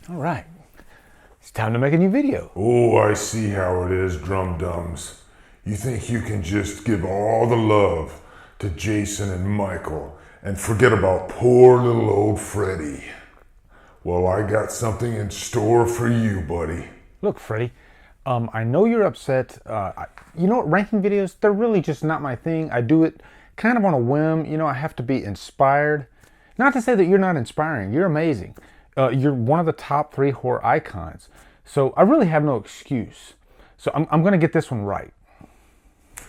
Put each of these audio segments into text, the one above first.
All right, it's time to make a new video. Oh, I see how it is, Drumdums. You think you can just give all the love to Jason and Michael and forget about poor little old Freddy. Well, I got something in store for you, buddy. Look, Freddy, I know you're upset. You know what, ranking videos, they're really just not my thing. I do it kind of on a whim. You know, I have to be inspired. Not to say that you're not inspiring. You're amazing. You're one of the top 3 horror icons. So I really have no excuse. So I'm going to get this one right.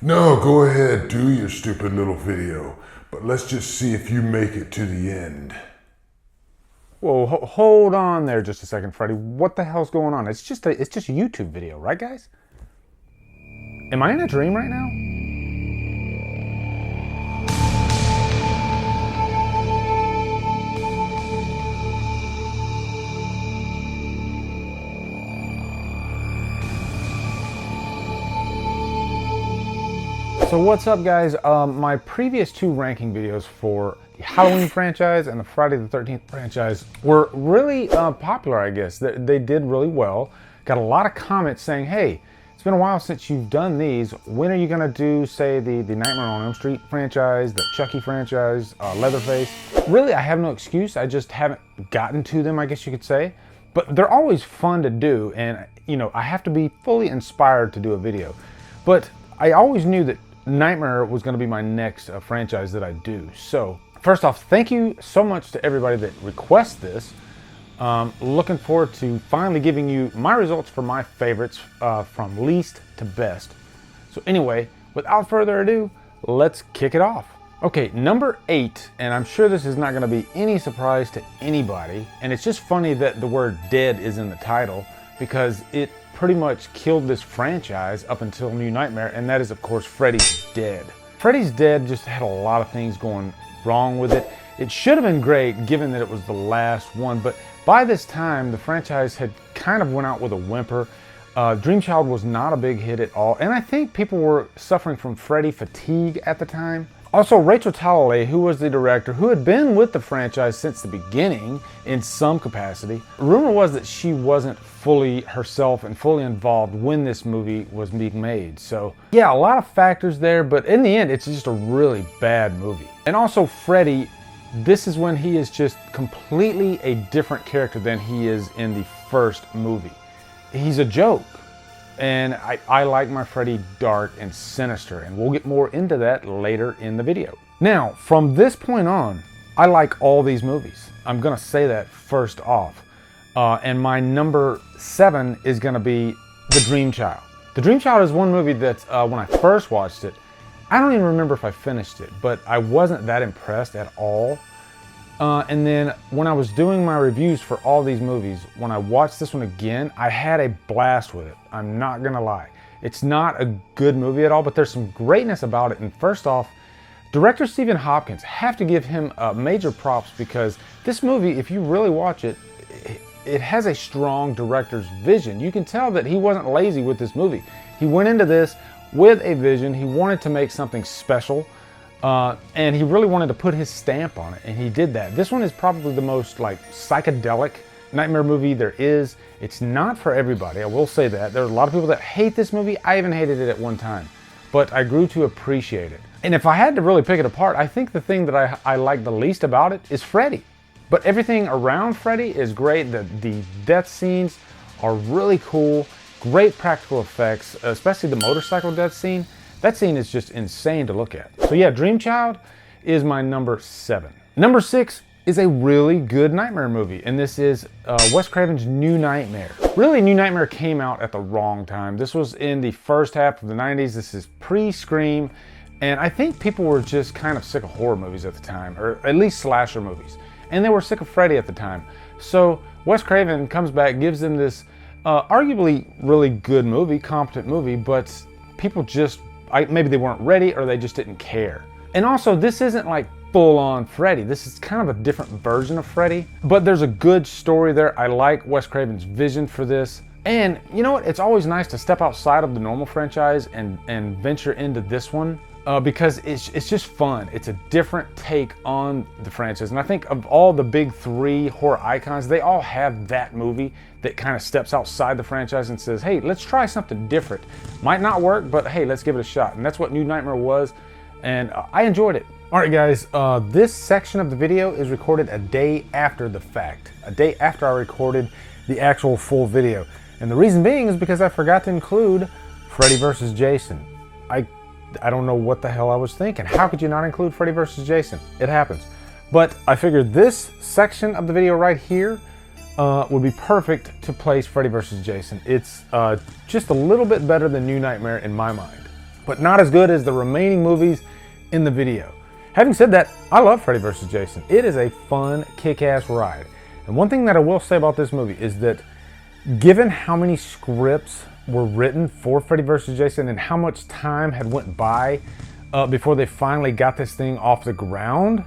No, go ahead, do your stupid little video. But let's just see if you make it to the end. Whoa, hold on there just a second, Freddy. What the hell's going on? It's just a YouTube video, right, guys? Am I in a dream right now? So what's up, guys? My previous 2 ranking videos for the Halloween franchise and the Friday the 13th franchise were really popular, I guess. They did really well. Got a lot of comments saying, hey, it's been a while since you've done these. When are you gonna do, say, the Nightmare on Elm Street franchise, the Chucky franchise, Leatherface? Really, I have no excuse. I just haven't gotten to them, I guess you could say. But they're always fun to do, and you know, I have to be fully inspired to do a video. But I always knew that Nightmare was going to be my next franchise that I do. So first off, thank you so much to everybody that requests this. Looking forward to finally giving you my results for my favorites from least to best. So anyway, without further ado, let's kick it off. Okay, number 8, and I'm sure this is not going to be any surprise to anybody, and it's just funny that the word dead is in the title because it pretty much killed this franchise up until New Nightmare, and that is, of course, Freddys Dead. Freddys Dead just had a lot of things going wrong with it. It should have been great given that it was the last one, but by this time, the franchise had kind of went out with a whimper. Dream Child was not a big hit at all, and I think people were suffering from Freddy fatigue at the time. Also, Rachel Talalay, who was the director, who had been with the franchise since the beginning in some capacity, rumor was that she wasn't fully herself and fully involved when this movie was being made. So yeah, a lot of factors there, but in the end, it's just a really bad movie. And also Freddy, this is when he is just completely a different character than he is in the first movie. He's a joke. And I like my Freddy dark and sinister, and we'll get more into that later in the video. Now, from this point on, I like all these movies. I'm gonna say that first off. And my number 7 is gonna be The Dream Child. The Dream Child is one movie that when I first watched it, I don't even remember if I finished it, but I wasn't that impressed at all. And then when I was doing my reviews for all these movies, when I watched this one again, I had a blast with it. I'm not gonna lie. It's not a good movie at all, but there's some greatness about it. And first off, director Stephen Hopkins, have to give him major props because this movie, if you really watch it, it has a strong director's vision. You can tell that he wasn't lazy with this movie. He went into this with a vision. He wanted to make something special. And he really wanted to put his stamp on it, and he did that. This one is probably the most like psychedelic nightmare movie there is. It's not for everybody, I will say that. There are a lot of people that hate this movie. I even hated it at one time, but I grew to appreciate it. And if I had to really pick it apart, I think the thing that I like the least about it is Freddy. But everything around Freddy is great. The death scenes are really cool, great practical effects, especially the motorcycle death scene. That scene is just insane to look at. So yeah, Dream Child is my number 7. Number 6 is a really good nightmare movie, and this is Wes Craven's New Nightmare. Really, New Nightmare came out at the wrong time. This was in the first half of the 90s. This is pre-Scream, and I think people were just kind of sick of horror movies at the time, or at least slasher movies. And they were sick of Freddy at the time. So Wes Craven comes back, gives them this arguably really good movie, competent movie, but people just maybe they weren't ready or they just didn't care. And also, this isn't like full-on Freddy. This is kind of a different version of Freddy, but there's a good story there. I like Wes Craven's vision for this. And you know what? It's always nice to step outside of the normal franchise and venture into this one. because it's just fun. It's a different take on the franchise. And I think of all the big three horror icons, they all have that movie that kind of steps outside the franchise and says, hey, let's try something different. Might not work, but hey, let's give it a shot. And that's what New Nightmare was, and I enjoyed it. All right, guys, this section of the video is recorded a day after the fact, a day after I recorded the actual full video. And the reason being is because I forgot to include Freddy versus Jason. I don't know what the hell I was thinking. How could you not include Freddy versus Jason? It happens. But I figured this section of the video right here would be perfect to place Freddy versus Jason. It's just a little bit better than New Nightmare in my mind, but not as good as the remaining movies in the video. Having said that, I love Freddy vs. Jason. It is a fun, kick-ass ride. And one thing that I will say about this movie is that given how many scripts were written for Freddy vs. Jason and how much time had went by before they finally got this thing off the ground,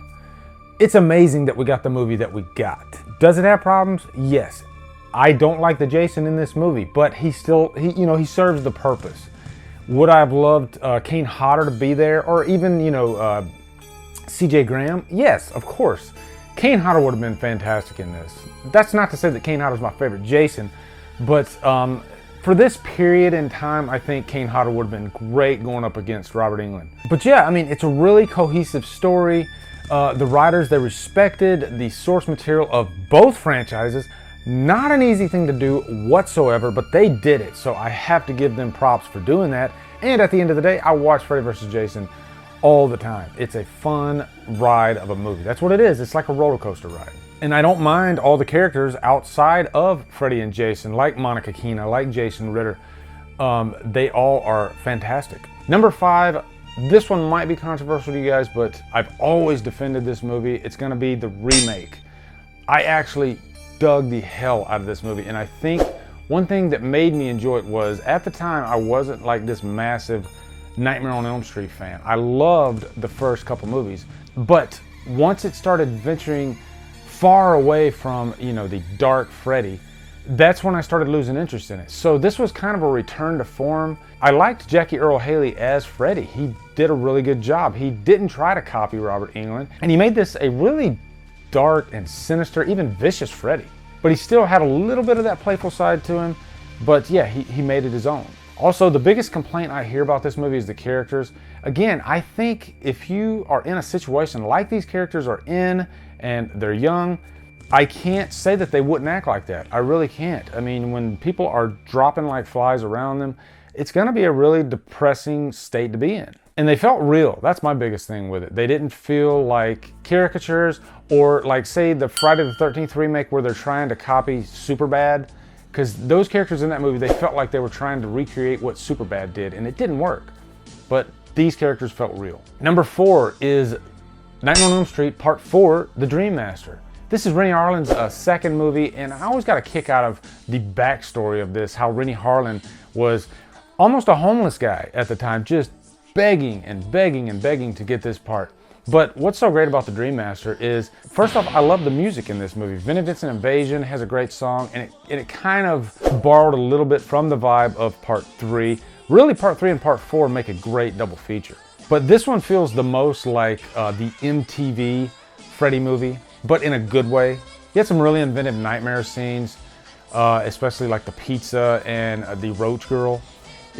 it's amazing that we got the movie that we got. Does it have problems? Yes. I don't like the Jason in this movie, but he serves the purpose. Would I have loved Kane Hodder to be there, or even, CJ Graham? Yes, of course. Kane Hodder would have been fantastic in this. That's not to say that Kane Hodder is my favorite Jason, but for this period in time, I think Kane Hodder would have been great going up against Robert Englund. But yeah, I mean, it's a really cohesive story. The writers, they respected the source material of both franchises. Not an easy thing to do whatsoever, but they did it. So I have to give them props for doing that. And at the end of the day, I watch Freddy vs. Jason all the time. It's a fun ride of a movie. That's what it is. It's like a roller coaster ride. And I don't mind all the characters outside of Freddy and Jason, like Monica Keena, like Jason Ritter. They all are fantastic. Number 5, this one might be controversial to you guys, but I've always defended this movie. It's gonna be the remake. I actually dug the hell out of this movie, and I think one thing that made me enjoy it was, at the time, I wasn't like this massive Nightmare on Elm Street fan. I loved the first couple movies, but once it started venturing far away from, the dark Freddy, that's when I started losing interest in it. So this was kind of a return to form. I liked Jackie Earle Haley as Freddy. He did a really good job. He didn't try to copy Robert Englund, and he made this a really dark and sinister, even vicious Freddy. But he still had a little bit of that playful side to him, but yeah, he made it his own. Also, the biggest complaint I hear about this movie is the characters. Again, I think if you are in a situation like these characters are in and they're young, I can't say that they wouldn't act like that. I really can't. I mean, when people are dropping like flies around them, it's gonna be a really depressing state to be in. And they felt real. That's my biggest thing with it. They didn't feel like caricatures, or like, say, the Friday the 13th remake where they're trying to copy Superbad. Because those characters in that movie, they felt like they were trying to recreate what Superbad did, and it didn't work. But these characters felt real. Number 4 is Nightmare on Elm Street Part 4, The Dream Master. This is Rennie Harlin's second movie, and I always got a kick out of the backstory of this, how Rennie Harlin was almost a homeless guy at the time, just begging and begging and begging to get this part. But what's so great about The Dream Master is, first off, I love the music in this movie. Vinnie Vincent Invasion has a great song, and it kind of borrowed a little bit from the vibe of Part 3. Really, Part 3 and Part 4 make a great double feature. But this one feels the most like the MTV Freddy movie, but in a good way. You had some really inventive nightmare scenes, especially like the pizza and the Roach Girl.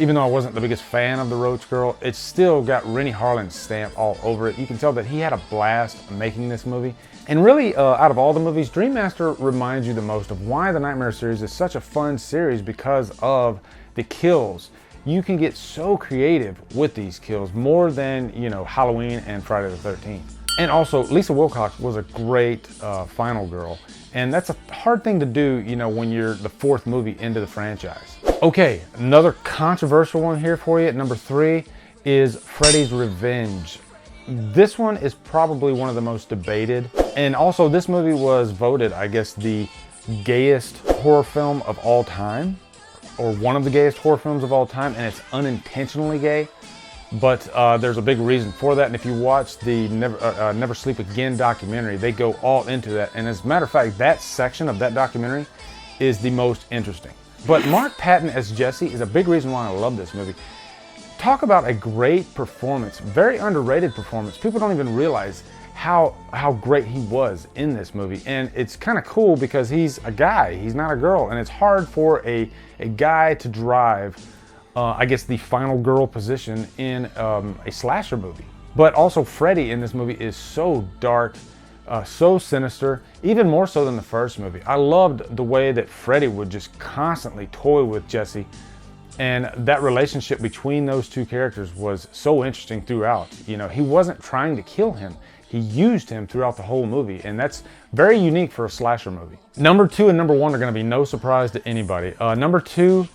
Even though I wasn't the biggest fan of the Roach Girl, it still got Rennie Harlin's stamp all over it. You can tell that he had a blast making this movie. And really, out of all the movies, Dream Master reminds you the most of why the Nightmare series is such a fun series, because of the kills. You can get so creative with these kills, more than, Halloween and Friday the 13th. And also, Lisa Wilcox was a great final girl. And that's a hard thing to do, when you're the 4th movie into the franchise. Okay, another controversial one here for you at number 3 is Freddy's Revenge. This one is probably one of the most debated. And also, this movie was voted, I guess, the gayest horror film of all time, or one of the gayest horror films of all time, and it's unintentionally gay. But there's a big reason for that, and if you watch the Never Sleep Again documentary, they go all into that. And as a matter of fact, that section of that documentary is the most interesting. But Mark Patton as Jesse is a big reason why I love this movie. talk about a great performance, very underrated performance. People don't even realize how great he was in this movie. And it's kind of cool because he's a guy, he's not a girl, and it's hard for a guy to drive, I guess, the final girl position in a slasher movie. But also Freddy in this movie is so dark, so sinister, even more so than the first movie. I loved the way that Freddy would just constantly toy with Jesse, and that relationship between those two characters was so interesting throughout. You know, he wasn't trying to kill him. He used him throughout the whole movie, and that's very unique for a slasher movie. Number 2 and number 1 are gonna be no surprise to anybody. Number 2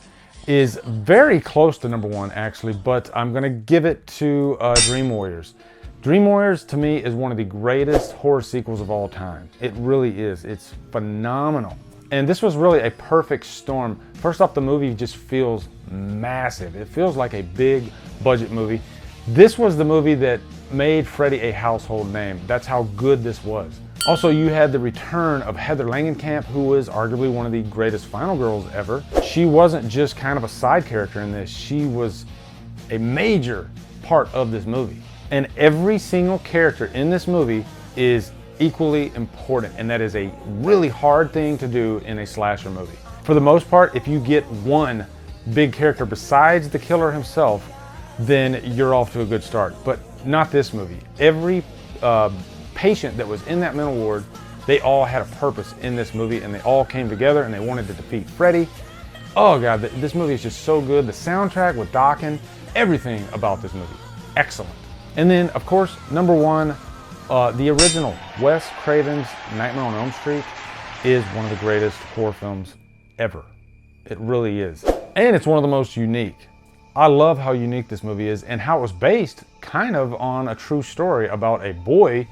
is very close to number 1 actually, but I'm gonna give it to Dream Warriors. Dream Warriors to me is one of the greatest horror sequels of all time. It really is, it's phenomenal. And this was really a perfect storm. First off, the movie just feels massive. It feels like a big budget movie. This was the movie that made Freddy a household name. That's how good this was. Also, you had the return of Heather Langenkamp, who was arguably one of the greatest final girls ever. She wasn't just kind of a side character in this. She was a major part of this movie. And every single character in this movie is equally important, and that is a really hard thing to do in a slasher movie. For the most part, if you get one big character besides the killer himself, then you're off to a good start. But not this movie. Every patient that was in that mental ward, they all had a purpose in this movie, and they all came together and they wanted to defeat Freddy. Oh God, this movie is just so good. The soundtrack with Dokken, everything about this movie, excellent. And then, of course, number 1, the original Wes Craven's Nightmare on Elm Street is one of the greatest horror films ever. It really is. And it's one of the most unique. I love how unique this movie is and how it was based kind of on a true story about a boy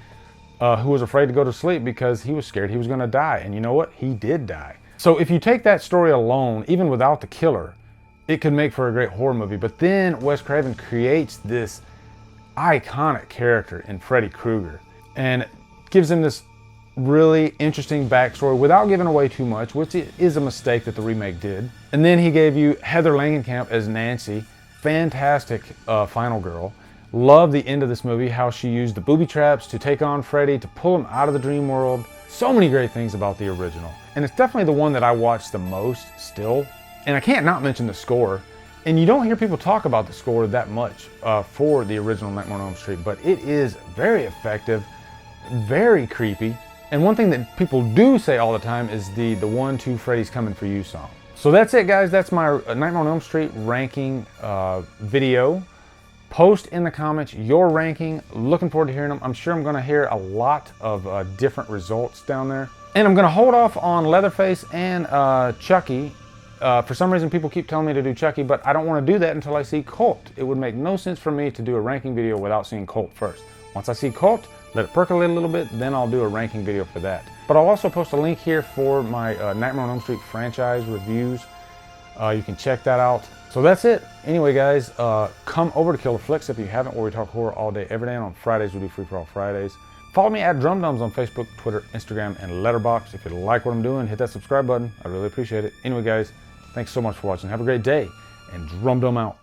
who was afraid to go to sleep because he was scared he was gonna die. And you know what? He did die. So if you take that story alone, even without the killer, it could make for a great horror movie. But then Wes Craven creates this iconic character in Freddy Krueger and gives him this really interesting backstory without giving away too much, which is a mistake that the remake did. And then he gave you Heather Langenkamp as Nancy, fantastic final girl. Love the end of this movie, how she used the booby traps to take on Freddy, to pull him out of the dream world. So many great things about the original. And it's definitely the one that I watch the most still. And I can't not mention the score. And you don't hear people talk about the score that much for the original Nightmare on Elm Street, but it is very effective, very creepy. And one thing that people do say all the time is the 1-2 Freddy's Coming For You song. So that's it, guys. That's my Nightmare on Elm Street ranking video. Post in the comments your ranking. Looking forward to hearing them. I'm sure I'm going to hear a lot of different results down there. And I'm going to hold off on Leatherface and Chucky. For some reason, people keep telling me to do Chucky, but I don't want to do that until I see Cult. It would make no sense for me to do a ranking video without seeing Cult first. Once I see Cult, let it percolate a little bit, then I'll do a ranking video for that. But I'll also post a link here for my Nightmare on Elm Street franchise reviews. You can check that out. So that's it. Anyway, guys, come over to Killer Flicks if you haven't, where we talk horror all day, every day. And on Fridays, we do Free For All Fridays. Follow me at Drumdums on Facebook, Twitter, Instagram, and Letterboxd. If you like what I'm doing, hit that subscribe button. I really appreciate it. Anyway, guys, thanks so much for watching. Have a great day, and Drumdum out.